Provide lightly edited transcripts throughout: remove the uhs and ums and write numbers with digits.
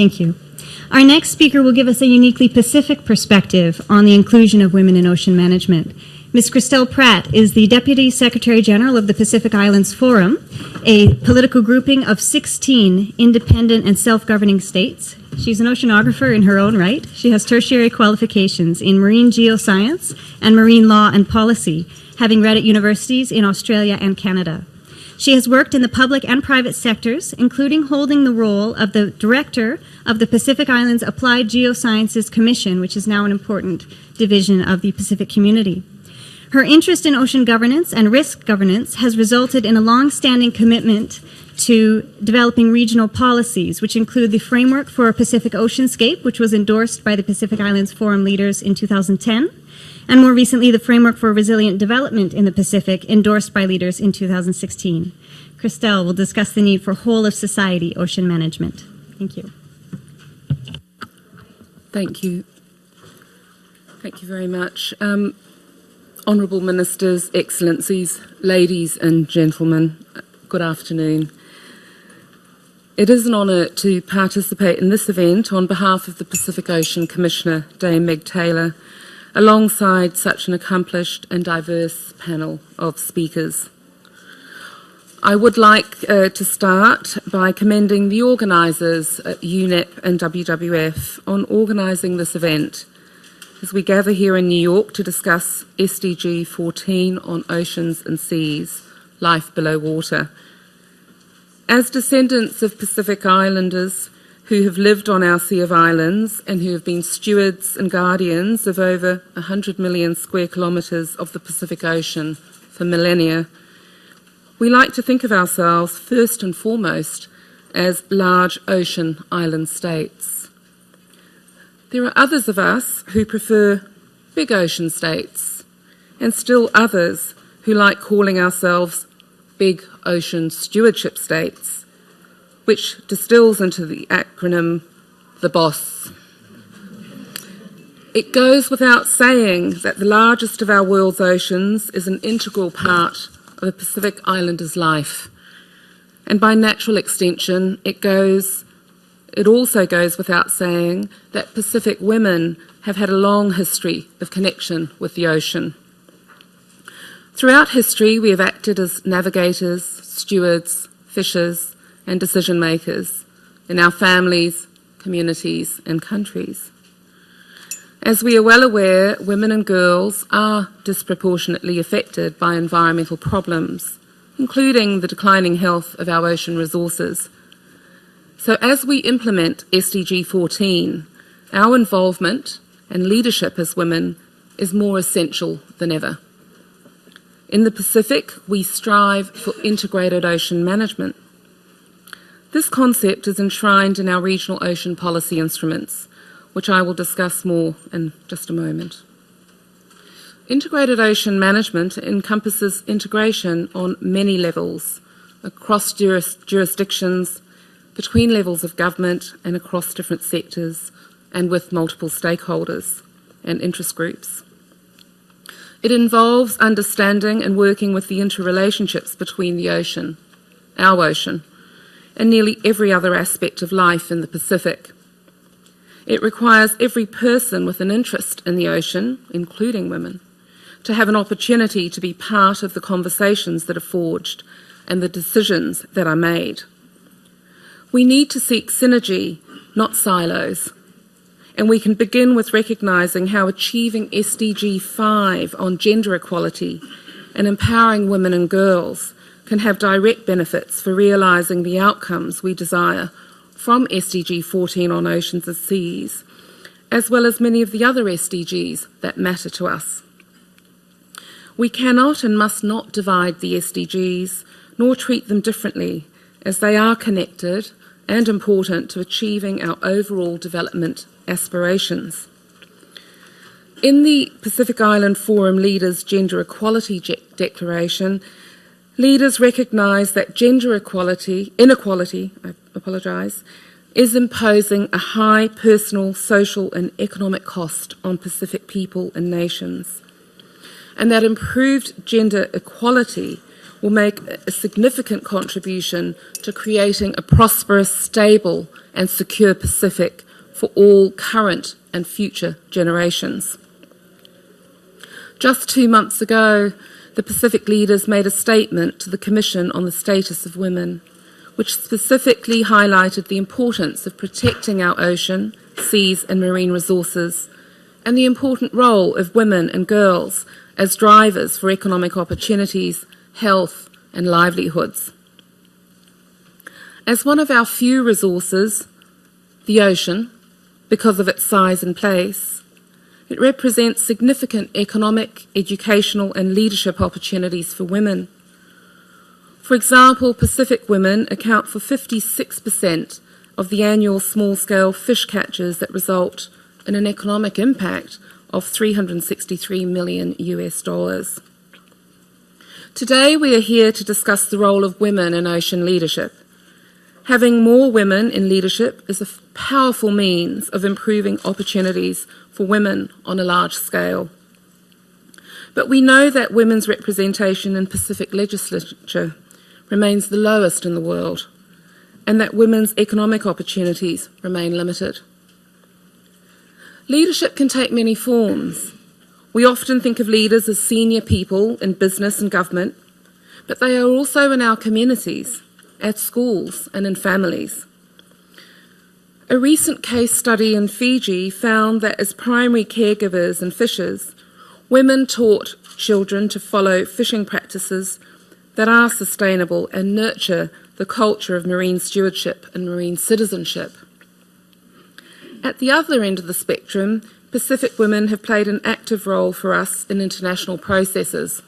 Thank you. Our next speaker will give us a uniquely Pacific perspective on the inclusion of women in ocean management. Ms. Cristelle Pratt is the Deputy Secretary General of the Pacific Islands Forum, a political grouping of 16 independent and self-governing states. She's an oceanographer in her own right. She has tertiary qualifications in marine geoscience and marine law and policy, having read at universities in Australia and Canada. She has worked in the public and private sectors, including holding the role of the Director of the Pacific Islands Applied Geosciences Commission, which is now an important division of the Pacific community. Her interest in ocean governance and risk governance has resulted in a long-standing commitment to developing regional policies, which include the Framework for a Pacific Oceanscape, which was endorsed by the Pacific Islands Forum leaders in 2010, and more recently, the Framework for Resilient Development in the Pacific, endorsed by leaders in 2016. Cristelle will discuss the need for whole-of-society ocean management. Thank you. Thank you. Thank you very much. Honourable Ministers, Excellencies, ladies and gentlemen, good afternoon. It is an honour to participate in this event on behalf of the Pacific Ocean Commissioner, Dame Meg Taylor, alongside such an accomplished and diverse panel of speakers. I would like to start by commending the organisers at UNEP and WWF on organising this event as we gather here in New York to discuss SDG 14 on oceans and seas, life below water. As descendants of Pacific Islanders who have lived on our Sea of Islands and who have been stewards and guardians of over 100 million square kilometres of the Pacific Ocean for millennia, we like to think of ourselves first and foremost as large ocean island states. There are others of us who prefer big ocean states, and still others who like calling ourselves big ocean stewardship states, which distills into the acronym the BOSS. It goes without saying that the largest of our world's oceans is an integral part of a Pacific Islander's life, and by natural extension, it also goes without saying that Pacific women have had a long history of connection with the ocean. Throughout history, we have acted as navigators, stewards, fishers, and decision makers in our families, communities, and countries. As we are well aware, women and girls are disproportionately affected by environmental problems, including the declining health of our ocean resources. So as we implement SDG 14, our involvement and leadership as women is more essential than ever. In the Pacific, we strive for integrated ocean management. This concept is enshrined in our regional ocean policy instruments, which I will discuss more in just a moment. Integrated ocean management encompasses integration on many levels, across jurisdictions, between levels of government and across different sectors and with multiple stakeholders and interest groups. It involves understanding and working with the interrelationships between the ocean, our ocean, and nearly every other aspect of life in the Pacific. It requires every person with an interest in the ocean, including women, to have an opportunity to be part of the conversations that are forged and the decisions that are made. We need to seek synergy, not silos, and we can begin with recognising how achieving SDG 5 on gender equality and empowering women and girls can have direct benefits for realising the outcomes we desire from SDG 14 on oceans and seas, as well as many of the other SDGs that matter to us. We cannot and must not divide the SDGs, nor treat them differently, as they are connected and important to achieving our overall development aspirations. In the Pacific Island Forum Leaders' Gender Equality Declaration, leaders recognise that gender inequality, is imposing a high personal, social and economic cost on Pacific people and nations, and that improved gender equality will make a significant contribution to creating a prosperous, stable and secure Pacific for all current and future generations. Just 2 months ago, the Pacific leaders made a statement to the Commission on the Status of Women, which specifically highlighted the importance of protecting our ocean, seas and marine resources, and the important role of women and girls as drivers for economic opportunities, health and livelihoods. As one of our few resources, the ocean, because of its size and place, it represents significant economic, educational and leadership opportunities for women. For example, Pacific women account for 56% of the annual small-scale fish catches that result in an economic impact of $363 million US. Today we are here to discuss the role of women in ocean leadership. Having more women in leadership is a powerful means of improving opportunities for women on a large scale. But we know that women's representation in Pacific legislature remains the lowest in the world, and that women's economic opportunities remain limited. Leadership can take many forms. We often think of leaders as senior people in business and government, but they are also in our communities, at schools and in families. A recent case study in Fiji found that as primary caregivers and fishers, women taught children to follow fishing practices that are sustainable and nurture the culture of marine stewardship and marine citizenship. At the other end of the spectrum, Pacific women have played an active role for us in international processes,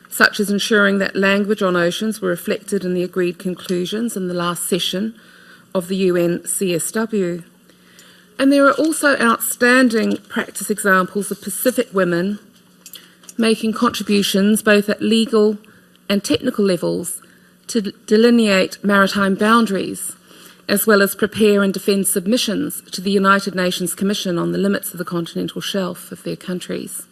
such as ensuring that language on oceans were reflected in the agreed conclusions in the last session of the UN CSW. And there are also outstanding practice examples of Pacific women making contributions both at legal and technical levels to delineate maritime boundaries, as well as prepare and defend submissions to the United Nations Commission on the limits of the continental shelf of their countries.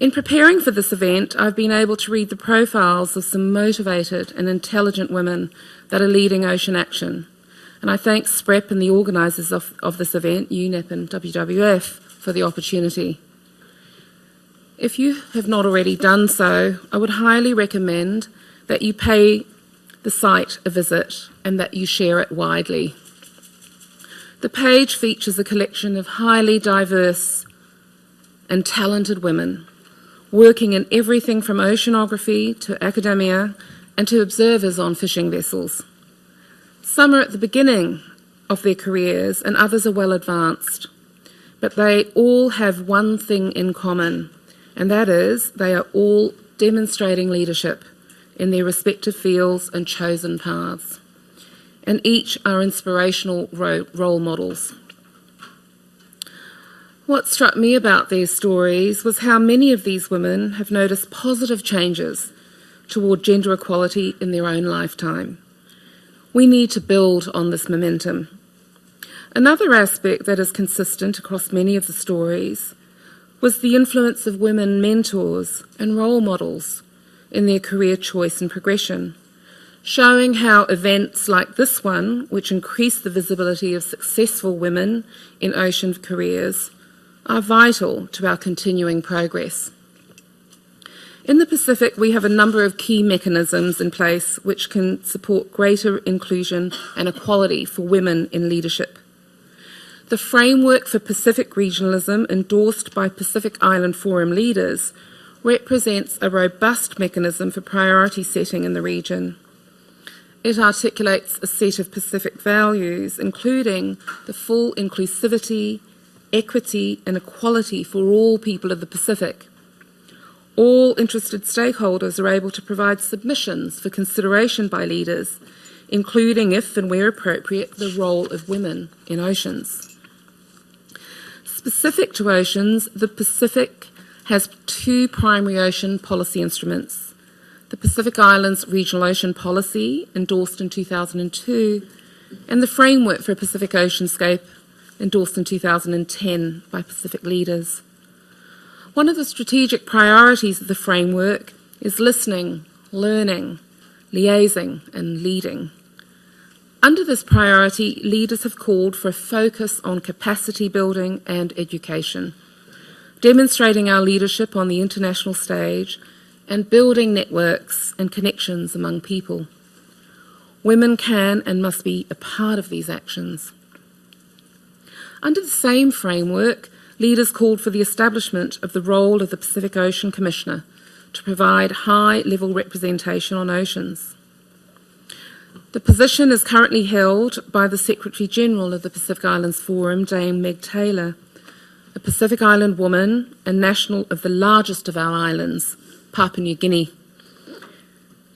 In preparing for this event, I've been able to read the profiles of some motivated and intelligent women that are leading ocean action, and I thank SPREP and the organisers of this event, UNEP and WWF, for the opportunity. If you have not already done so, I would highly recommend that you pay the site a visit and that you share it widely. The page features a collection of highly diverse and talented women working in everything from oceanography to academia and to observers on fishing vessels. Some are at the beginning of their careers and others are well advanced, but they all have one thing in common, and that is they are all demonstrating leadership in their respective fields and chosen paths, and each are inspirational role models. What struck me about their stories was how many of these women have noticed positive changes toward gender equality in their own lifetime. We need to build on this momentum. Another aspect that is consistent across many of the stories was the influence of women mentors and role models in their career choice and progression, showing how events like this one, which increase the visibility of successful women in ocean careers, are vital to our continuing progress. In the Pacific, we have a number of key mechanisms in place which can support greater inclusion and equality for women in leadership. The framework for Pacific regionalism, endorsed by Pacific Island Forum leaders, represents a robust mechanism for priority setting in the region. It articulates a set of Pacific values, including the full inclusivity, equity and equality for all people of the Pacific. All interested stakeholders are able to provide submissions for consideration by leaders, including, if and where appropriate, the role of women in oceans. Specific to oceans, the Pacific has two primary ocean policy instruments: the Pacific Islands Regional Ocean Policy, endorsed in 2002, and the Framework for a Pacific Oceanscape, endorsed in 2010 by Pacific leaders. One of the strategic priorities of the framework is listening, learning, liaising, and leading. Under this priority, leaders have called for a focus on capacity building and education, demonstrating our leadership on the international stage and building networks and connections among people. Women can and must be a part of these actions. Under the same framework, leaders called for the establishment of the role of the Pacific Ocean Commissioner to provide high-level representation on oceans. The position is currently held by the Secretary-General of the Pacific Islands Forum, Dame Meg Taylor, a Pacific Island woman and national of the largest of our islands, Papua New Guinea.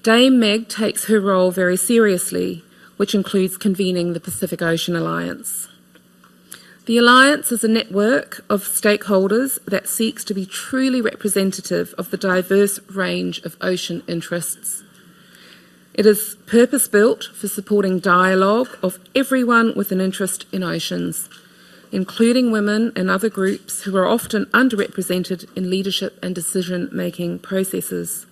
Dame Meg takes her role very seriously, which includes convening the Pacific Ocean Alliance. The Alliance is a network of stakeholders that seeks to be truly representative of the diverse range of ocean interests. It is purpose-built for supporting dialogue of everyone with an interest in oceans, including women and other groups who are often underrepresented in leadership and decision-making processes.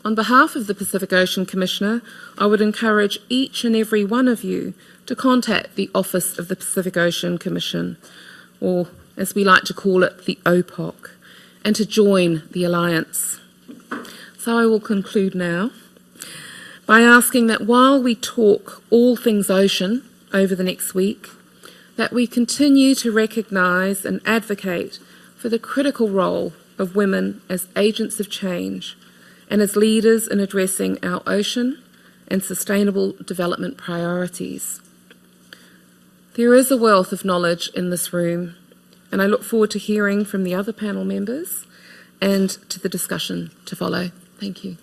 On behalf of the Pacific Ocean Commissioner, I would encourage each and every one of you to contact the Office of the Pacific Ocean Commission, or as we like to call it, the OPOC, and to join the Alliance. So I will conclude now by asking that while we talk all things ocean over the next week, that we continue to recognise and advocate for the critical role of women as agents of change and as leaders in addressing our ocean and sustainable development priorities. There is a wealth of knowledge in this room, and I look forward to hearing from the other panel members and to the discussion to follow. Thank you.